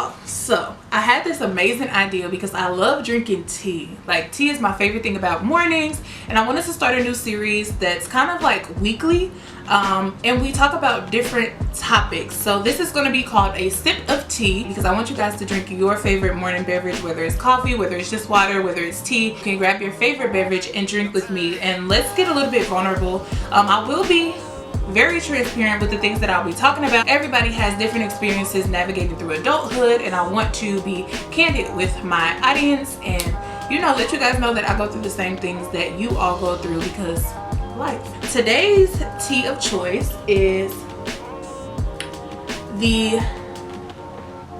y'all, so I had this amazing idea because I love drinking tea. Like, tea is my favorite thing about mornings, and I wanted to start a new series that's kind of like weekly, and we talk about different topics. So this is going to be called a sip of tea, because I want you guys to drink your favorite morning beverage, whether it's coffee, whether it's just water, whether it's tea. You can grab your favorite beverage and drink with me, and let's get a little bit vulnerable. I will be very transparent with the things that I'll be talking about. Everybody has different experiences navigating through adulthood, and I want to be candid with my audience and, you know, let you guys know that I go through the same things that you all go through, because life. Today's tea of choice is the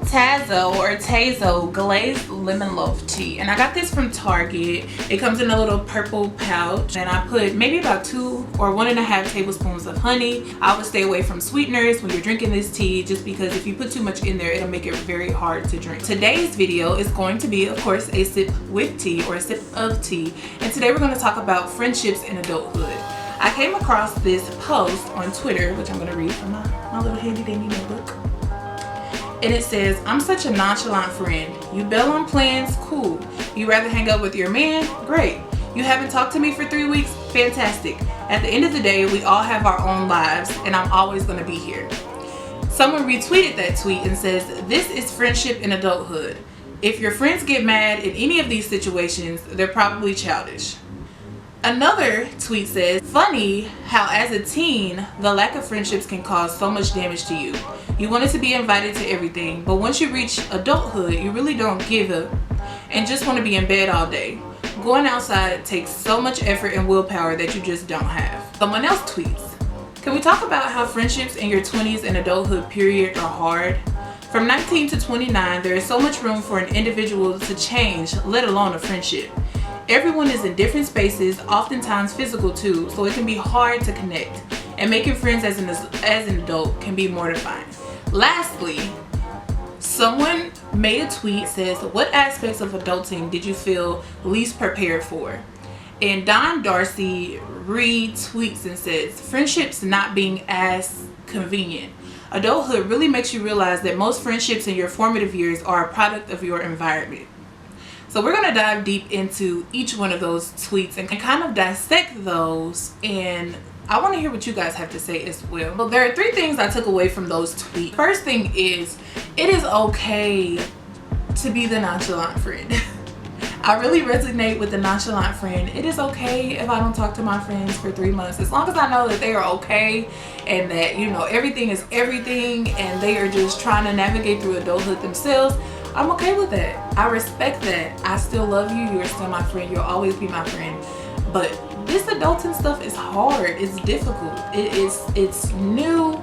Tazo glazed lemon loaf tea, and I got this from Target. It comes in a little purple pouch, and I put maybe about 2 or 1.5 tablespoons of honey. I would stay away from sweeteners when you're drinking this tea, just because if you put too much in there, it'll make it very hard to drink. Today's video is going to be, of course, a sip with tea, or a sip of tea, and today we're going to talk about friendships in adulthood. I came across this post on Twitter, which I'm going to read from my little handy dandy notebook. And it says, "I'm such a nonchalant friend. You bail on plans? Cool. You rather hang out with your man? Great. You haven't talked to me for 3 weeks? Fantastic. At the end of the day, we all have our own lives, and I'm always going to be here." Someone retweeted that tweet and says, "This is friendship in adulthood. If your friends get mad in any of these situations, they're probably childish." Another tweet says, "Funny how as a teen, the lack of friendships can cause so much damage to you. You wanted to be invited to everything, but once you reach adulthood, you really don't give up and just want to be in bed all day. Going outside takes so much effort and willpower that you just don't have." Someone else tweets, "Can we talk about how friendships in your 20s and adulthood period are hard? From 19 to 29, there is so much room for an individual to change, let alone a friendship. Everyone is in different spaces, oftentimes physical too, so it can be hard to connect. And making friends as an adult can be mortifying." Lastly, someone made a tweet, says, "What aspects of adulting did you feel least prepared for?" And Don Darcy retweets and says, "Friendships not being as convenient. Adulthood really makes you realize that most friendships in your formative years are a product of your environment." So we're going to dive deep into each one of those tweets and kind of dissect those, and I want to hear what you guys have to say as well. Well, there are 3 things I took away from those tweets. First thing is, it is okay to be the nonchalant friend. I really resonate with the nonchalant friend. It is okay if I don't talk to my friends for 3 months. As long as I know that they are okay and that, you know, everything is everything and they are just trying to navigate through adulthood themselves, I'm okay with that. I respect that. I still love you. You're still my friend. You'll always be my friend. But this adulting stuff is hard. It's difficult. It's new,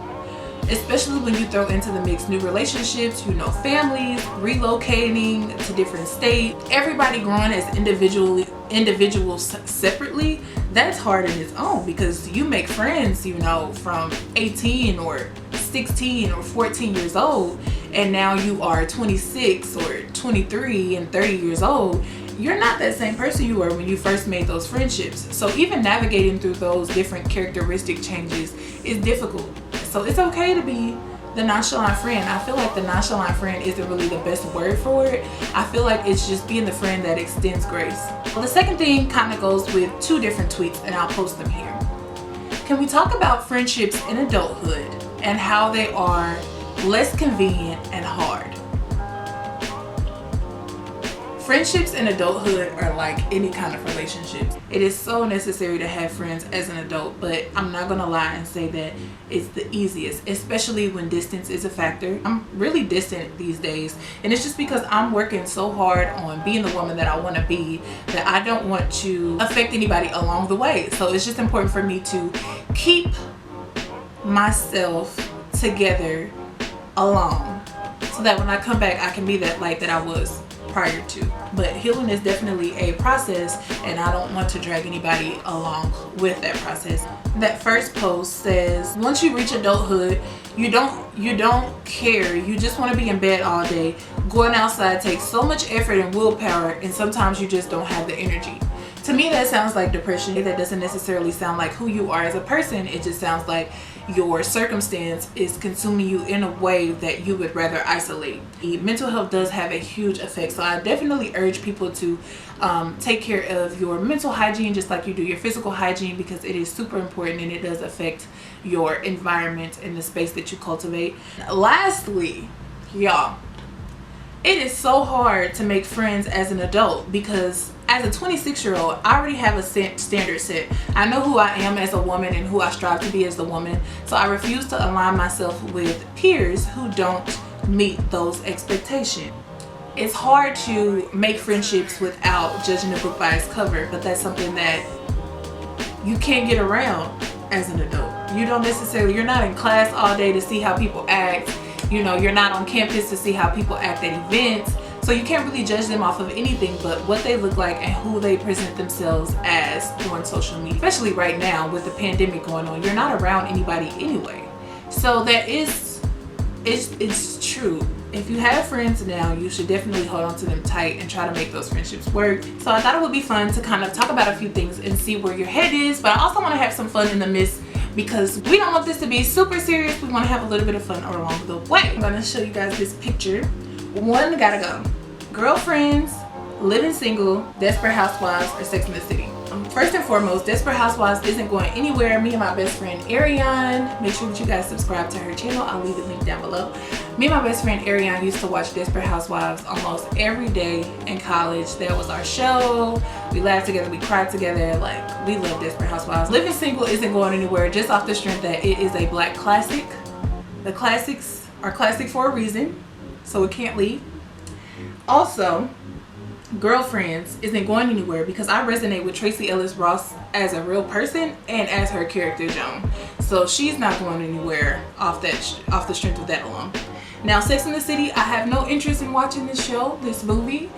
especially when you throw into the mix new relationships, you know, families, relocating to different states, everybody growing as individuals separately. That's hard in its own, because you make friends, you know, from 18 or 16 or 14 years old, and now you are 26 or 23 and 30 years old. You're not that same person you were when you first made those friendships. So even navigating through those different characteristic changes is difficult. So it's okay to be the nonchalant friend. I feel like the nonchalant friend isn't really the best word for it. I feel like it's just being the friend that extends grace. Well, the second thing kind of goes with 2 different tweets, and I'll post them here. Can we talk about friendships in adulthood and how they are less convenient and hard? Friendships in adulthood are like any kind of relationships. It is so necessary to have friends as an adult, but I'm not gonna lie and say that it's the easiest, especially when distance is a factor. I'm really distant these days, and it's just because I'm working so hard on being the woman that I want to be that I don't want to affect anybody along the way. So it's just important for me to keep myself together alone, so that when I come back, I can be that light that I was prior to. But healing is definitely a process, and I don't want to drag anybody along with that process. That first post says, once you reach adulthood, you don't care. You just want to be in bed all day. Going outside takes so much effort and willpower, and sometimes you just don't have the energy. To me, that sounds like depression. That doesn't necessarily sound like who you are as a person. It just sounds like your circumstance is consuming you in a way that you would rather isolate. Mental health does have a huge effect, so I definitely urge people to take care of your mental hygiene just like you do your physical hygiene, because it is super important and it does affect your environment and the space that you cultivate. Lastly, y'all, it is so hard to make friends as an adult, because as a 26-year-old, I already have a standard set. I know who I am as a woman and who I strive to be as a woman, so I refuse to align myself with peers who don't meet those expectations. It's hard to make friendships without judging a book by its cover, but that's something that you can't get around as an adult. You're not in class all day to see how people act. You know, you're not on campus to see how people act at events. So you can't really judge them off of anything but what they look like and who they present themselves as on social media. Especially right now with the pandemic going on, you're not around anybody anyway. So it's true. If you have friends now, you should definitely hold on to them tight and try to make those friendships work. So I thought it would be fun to kind of talk about a few things and see where your head is, but I also want to have some fun in the midst, because we don't want this to be super serious. We want to have a little bit of fun along the way. I'm going to show you guys this picture. One gotta go. Girlfriends, living single, Desperate Housewives, or Sex and the City. First and foremost, Desperate Housewives isn't going anywhere. Me and my best friend Ariane, make sure that you guys subscribe to her channel. I'll leave the link down below. Me and my best friend Ariane used to watch Desperate Housewives almost every day in college. That was our show. We laughed together, we cried together. Like, we love Desperate Housewives. Living single isn't going anywhere, just off the strength that it is a black classic. The classics are classic for a reason, so it can't leave. Also, Girlfriends isn't going anywhere because I resonate with Tracee Ellis Ross as a real person and as her character Joan. So she's not going anywhere off the strength of that alone. Now, Sex and the City, I have no interest in watching this show, this movie.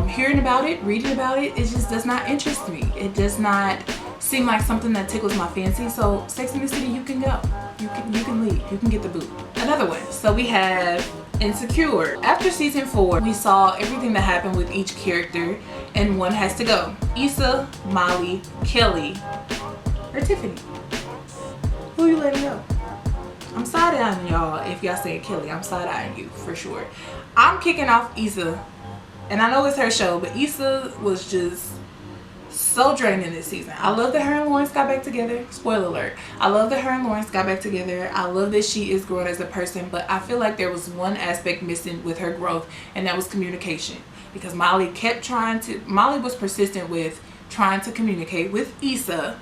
Hearing about it, reading about it, it just does not interest me. It does not seem like something that tickles my fancy. So Sex and the City, you can go. You can leave. You can get the boot. Another one. So we have Insecure. After season 4, we saw everything that happened with each character, and one has to go. Issa, Molly, Kelly, or Tiffany. Who you letting go? I'm side-eyeing y'all. If y'all say Kelly, I'm side-eyeing you for sure. I'm kicking off Issa, and I know it's her show, but Issa was just so draining this season. I love that her and Lawrence got back together. Spoiler alert. I love that her and Lawrence got back together. I love that she is growing as a person, but I feel like there was one aspect missing with her growth, and that was communication. Because Molly was persistent with trying to communicate with Issa,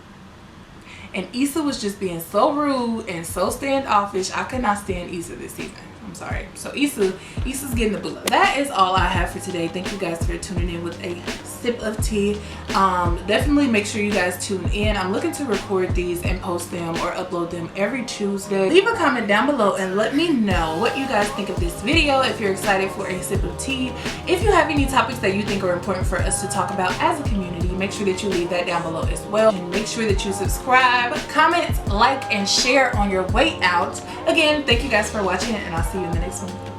and Issa was just being so rude and so standoffish. I could not stand Issa this season. I'm sorry. So Issa's getting the boot. That is all I have for today. Thank you guys for tuning in with a sip of tea. Definitely make sure you guys tune in. I'm looking to record these and post them or upload them every Tuesday. Leave a comment down below and let me know what you guys think of this video. If you're excited for a sip of tea, if you have any topics that you think are important for us to talk about as a community, make sure that you leave that down below as well. And make sure that you subscribe, comment, like, and share on your way out. Again, thank you guys for watching, and I'll see you in the next one.